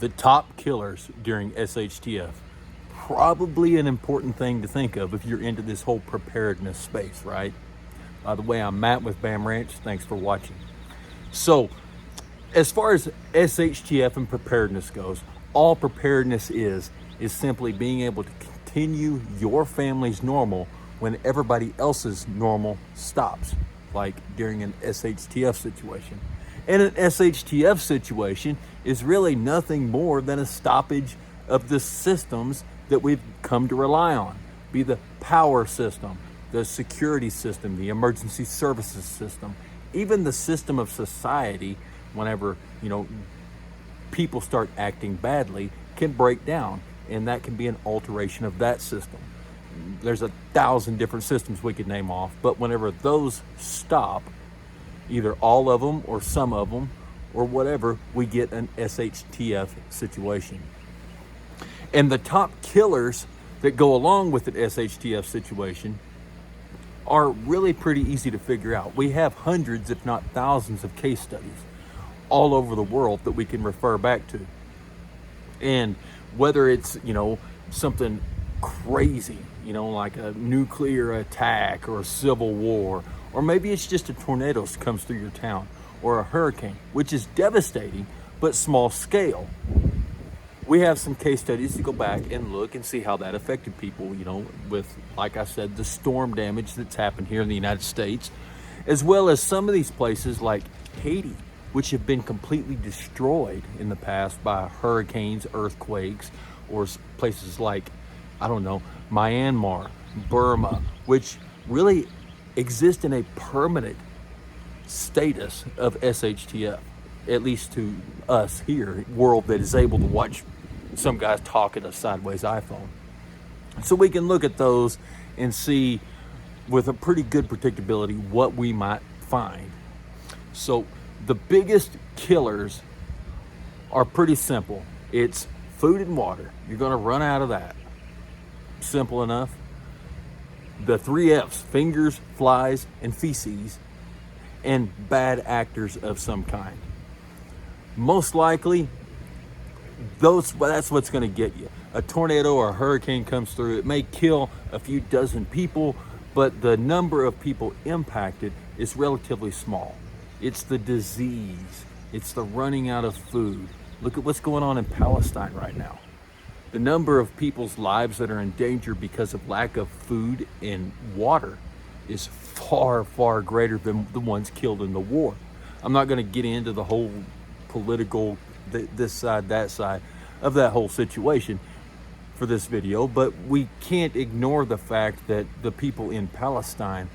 The top killers during SHTF. Probably an important thing to think of if you're into this whole preparedness space, right? By the way, I'm Matt with BAAM Ranch. Thanks for watching. So, as far as SHTF and preparedness goes, all preparedness is simply being able to continue your family's normal when everybody else's normal stops, like during an SHTF situation. And an SHTF situation is really nothing more than a stoppage of the systems that we've come to rely on, be the power system, the security system, the emergency services system, even the system of society. Whenever, people start acting badly, can break down, and that can be an alteration of that system. There's 1,000 different systems we could name off, but whenever those stop, either all of them or some of them or whatever, we get an SHTF situation. And the top killers that go along with an SHTF situation are really pretty easy to figure out. We have hundreds, if not thousands, of case studies all over the world that we can refer back to. And whether it's, something crazy, like a nuclear attack or a civil war, or maybe it's just a tornado that comes through your town, or a hurricane, which is devastating, but small scale. We have some case studies to go back and look and see how that affected people, with, like I said, the storm damage that's happened here in the United States, as well as some of these places like Haiti, which have been completely destroyed in the past by hurricanes, earthquakes, or places like, Myanmar, Burma, which really exist in a permanent status of SHTF, at least to us here, world that is able to watch some guys talk at a sideways iPhone. So we can look at those and see with a pretty good predictability what we might find. So the biggest killers are pretty simple. It's food and water. You're going to run out of that. Simple enough. The 3 F's, fingers, flies, and feces, and bad actors of some kind. Most likely, that's what's going to get you. A tornado or a hurricane comes through. It may kill a few dozen people, but the number of people impacted is relatively small. It's the disease. It's the running out of food. Look at what's going on in Palestine right now. The number of people's lives that are in danger because of lack of food and water is far, far greater than the ones killed in the war. I'm not going to get into the whole political, this side, that side of that whole situation for this video, but we can't ignore the fact that the people in Palestine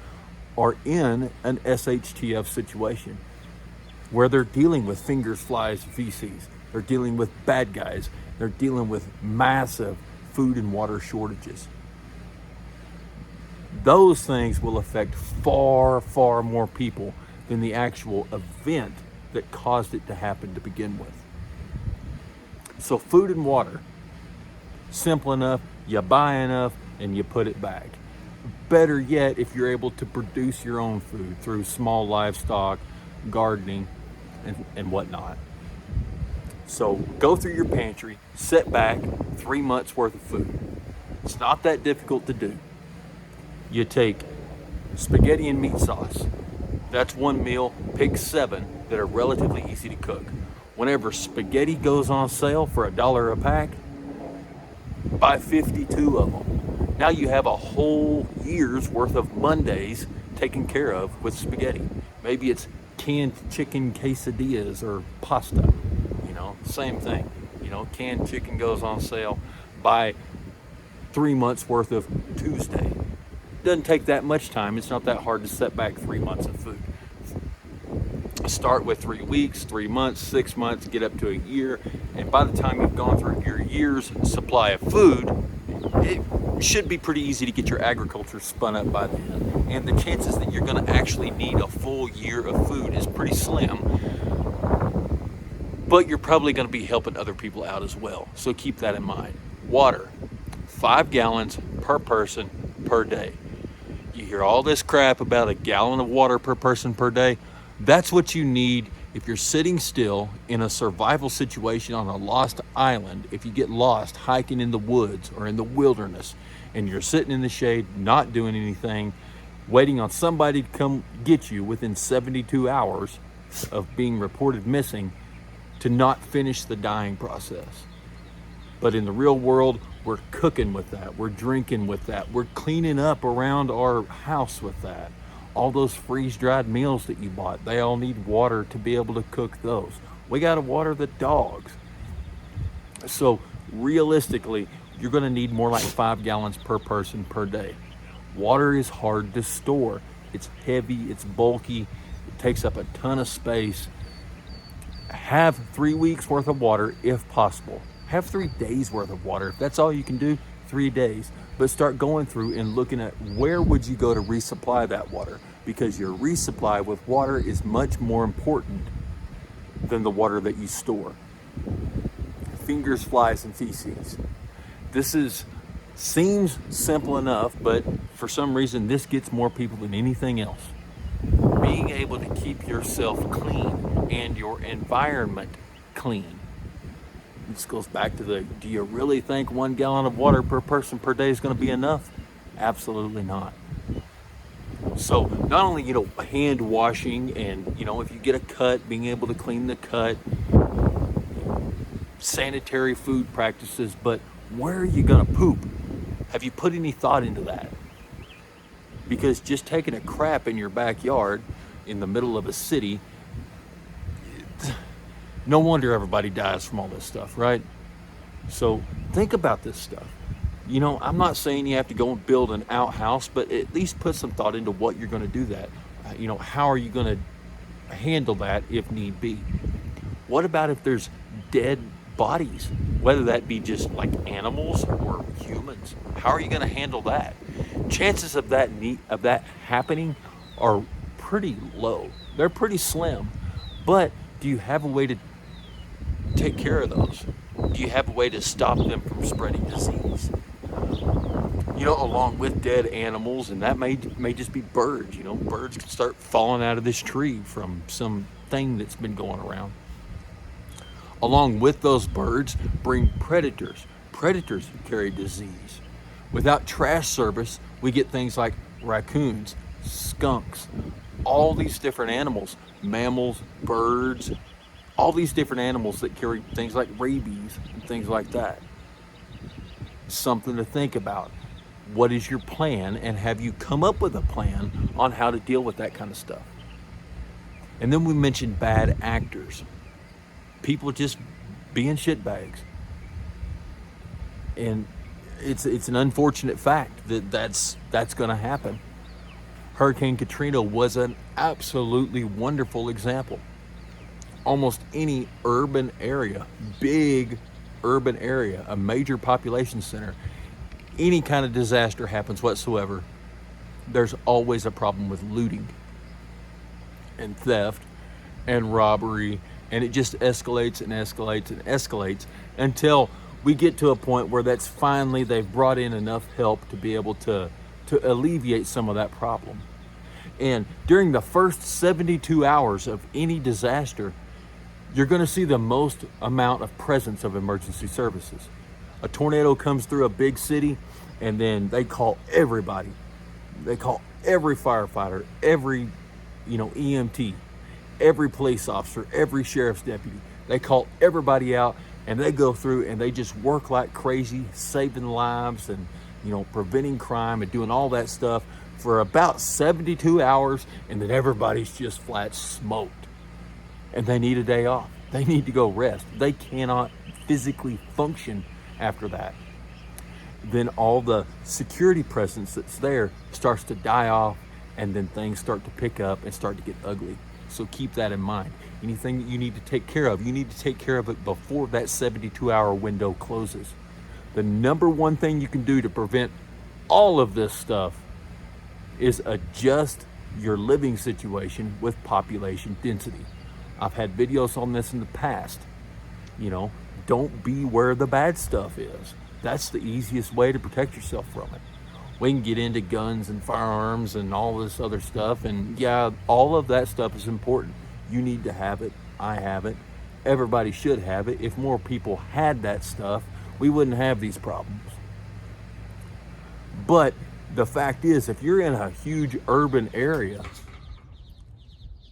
are in an SHTF situation where they're dealing with fingers, flies, feces. They're dealing with bad guys. They're dealing with massive food and water shortages. Those things will affect far, far more people than the actual event that caused it to happen to begin with. So food and water, simple enough, you buy enough and you put it back. Better yet, if you're able to produce your own food through small livestock, gardening, and whatnot. So go through your pantry, set back 3 months worth of food. It's not that difficult to do. You take spaghetti and meat sauce. That's one meal. Pick 7 that are relatively easy to cook. Whenever spaghetti goes on sale for $1 a pack, buy 52 of them. Now you have a whole year's worth of Mondays taken care of with spaghetti. Maybe it's canned chicken quesadillas or pasta. Same thing. Canned chicken goes on sale. Buy 3 months worth of Tuesday. Doesn't take that much time. It's not that hard to set back 3 months of food. Start with 3 weeks, 3 months, 6 months, get up to a year, and by the time you've gone through your year's supply of food, it should be pretty easy to get your agriculture spun up by then. And the chances that you're going to actually need a full year of food is pretty slim. But you're probably going to be helping other people out as well. So keep that in mind. Water, 5 gallons per person per day. You hear all this crap about a gallon of water per person per day. That's what you need If you're sitting still in a survival situation on a lost island, if you get lost hiking in the woods or in the wilderness, and you're sitting in the shade, not doing anything, waiting on somebody to come get you within 72 hours of being reported missing, to not finish the dying process. But in the real world, we're cooking with that, we're drinking with that, we're cleaning up around our house with that. All those freeze-dried meals that you bought, they all need water to be able to cook those. We gotta water the dogs. So realistically, you're gonna need more like 5 gallons per person per day. Water is hard to store. It's heavy, it's bulky, it takes up a ton of space. Have 3 weeks worth of water if possible. Have 3 days worth of water. If that's all you can do, 3 days. But start going through and looking at where would you go to resupply that water, because your resupply with water is much more important than the water that you store. Fingers, flies, and feces. Seems simple enough, but for some reason this gets more people than anything else. Being able to keep yourself clean and your environment clean. This goes back to do you really think 1 gallon of water per person per day is going to be enough? Absolutely not. So not only, hand washing and, if you get a cut, being able to clean the cut, sanitary food practices, but where are you going to poop? Have you put any thought into that? Because just taking a crap in your backyard in the middle of a city, no wonder everybody dies from all this stuff, right? So think about this stuff. I'm not saying you have to go and build an outhouse, but at least put some thought into what you're going to do that. How are you going to handle that if need be? What about if there's dead bodies, whether that be just like animals or humans? How are you going to handle that? Chances of that happening are pretty low. They're pretty slim. But do you have a way to take care of those? Do you have a way to stop them from spreading disease? Along with dead animals, and that may just be birds. Birds can start falling out of this tree from some thing that's been going around. Along with those birds, bring predators. Predators carry disease. Without trash service, we get things like raccoons, skunks, all these different animals, mammals, birds, all these different animals that carry things like rabies and things like that. Something to think about. What is your plan, and have you come up with a plan on how to deal with that kind of stuff? And then we mentioned bad actors. People just being shitbags. And it's an unfortunate fact that's going to happen. Hurricane Katrina was an absolutely wonderful example. Almost any urban area, big urban area, a major population center, any kind of disaster happens whatsoever, there's always a problem with looting and theft and robbery, and it just escalates and escalates and escalates until we get to a point where they've brought in enough help to be able to alleviate some of that problem. And during the first 72 hours of any disaster, you're going to see the most amount of presence of emergency services. A tornado comes through a big city, and then they call everybody. They call every firefighter, every EMT, every police officer, every sheriff's deputy. They call everybody out, and they go through and they just work like crazy, saving lives and preventing crime and doing all that stuff for about 72 hours, and then everybody's just flat smoked. And they need a day off. They need to go rest. They cannot physically function after that. Then all the security presence that's there starts to die off, and then things start to pick up and start to get ugly. So keep that in mind. Anything that you need to take care of, you need to take care of it before that 72-hour window closes. The number one thing you can do to prevent all of this stuff is adjust your living situation with population density. I've had videos on this in the past. Don't be where the bad stuff is. That's the easiest way to protect yourself from it. We can get into guns and firearms and all this other stuff, and yeah, all of that stuff is important. You need to have it. I have it. Everybody should have it. If more people had that stuff, we wouldn't have these problems. But the fact is, if you're in a huge urban area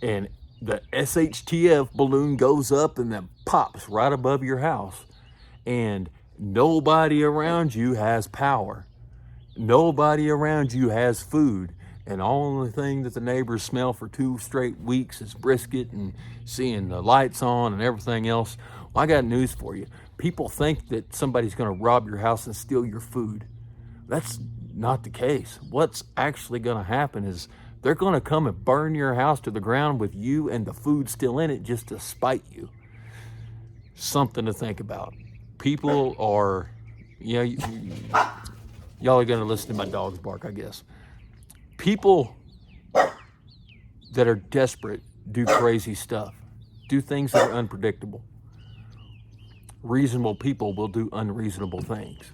and the SHTF balloon goes up and then pops right above your house, and nobody around you has power, nobody around you has food, and only thing that the neighbors smell for 2 straight weeks is brisket and seeing the lights on and everything else, well, I got news for you. People think that somebody's going to rob your house and steal your food. That's not the case. What's actually going to happen is they're going to come and burn your house to the ground with you and the food still in it just to spite you. Something to think about. People are, you know, y'all are going to listen to my dogs bark, I guess. People that are desperate do crazy stuff, do things that are unpredictable. Reasonable people will do unreasonable things.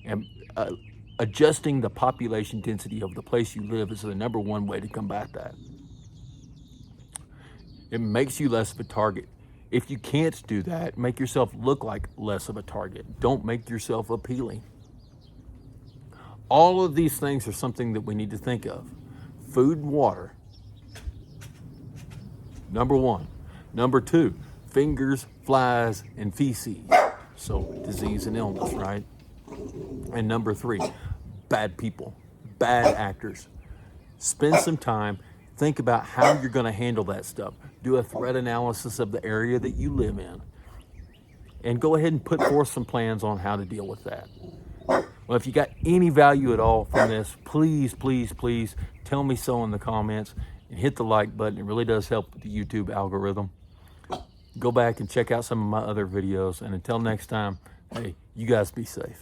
And adjusting the population density of the place you live is the #1 way to combat that. It makes you less of a target. If you can't do that, make yourself look like less of a target. Don't make yourself appealing. All of these things are something that we need to think of. Food and water, #1. #2, fingers, flies, and feces. So disease and illness, right? And #3, bad people, bad actors. Spend some time, think about how you're going to handle that stuff. Do a threat analysis of the area that you live in, and go ahead and put forth some plans on how to deal with that. Well, if you got any value at all from this, please, please, please tell me so in the comments, and hit the like button. It really does help with the YouTube algorithm. Go back and check out some of my other videos, and until next time, hey, you guys be safe.